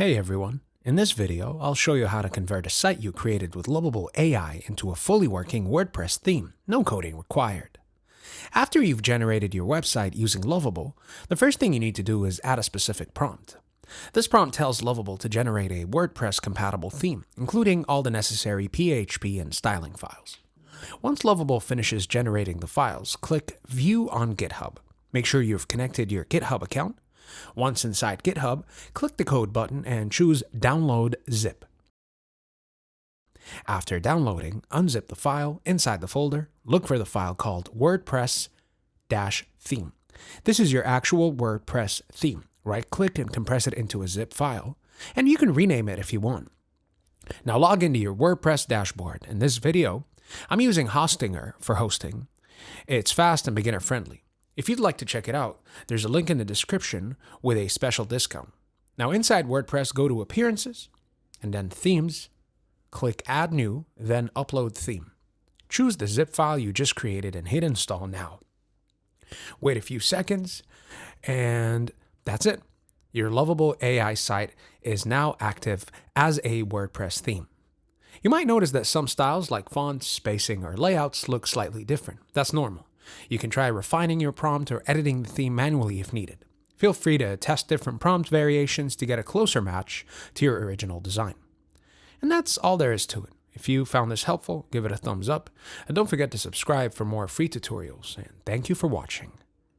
Hey everyone, in this video I'll show you how to convert a site you created with Lovable AI into a fully working WordPress theme, no coding required. After you've generated your website using Lovable, the first thing you need to do is add a specific prompt. This prompt tells Lovable to generate a WordPress-compatible theme, including all the necessary PHP and styling files. Once Lovable finishes generating the files, click View on GitHub. Make sure you've connected your GitHub account. Once inside GitHub, click the Code button and choose Download Zip. After downloading, unzip the file inside the folder. Look for the file called WordPress-theme. This is your actual WordPress theme. Right-click and compress it into a zip file, and you can rename it if you want. Now log into your WordPress dashboard. In this video, I'm using Hostinger for hosting. It's fast and beginner-friendly. If you'd like to check it out, there's a link in the description with a special discount. Now inside WordPress, go to Appearances, and then Themes. Click Add New, then Upload Theme. Choose the zip file you just created and hit Install now. Wait a few seconds, and that's it. Your Lovable AI site is now active as a WordPress theme. You might notice that some styles like fonts, spacing, or layouts look slightly different. That's normal. You can try refining your prompt or editing the theme manually if needed. Feel free to test different prompt variations to get a closer match to your original design. And that's all there is to it. If you found this helpful, give it a thumbs up, and don't forget to subscribe for more free tutorials, and thank you for watching.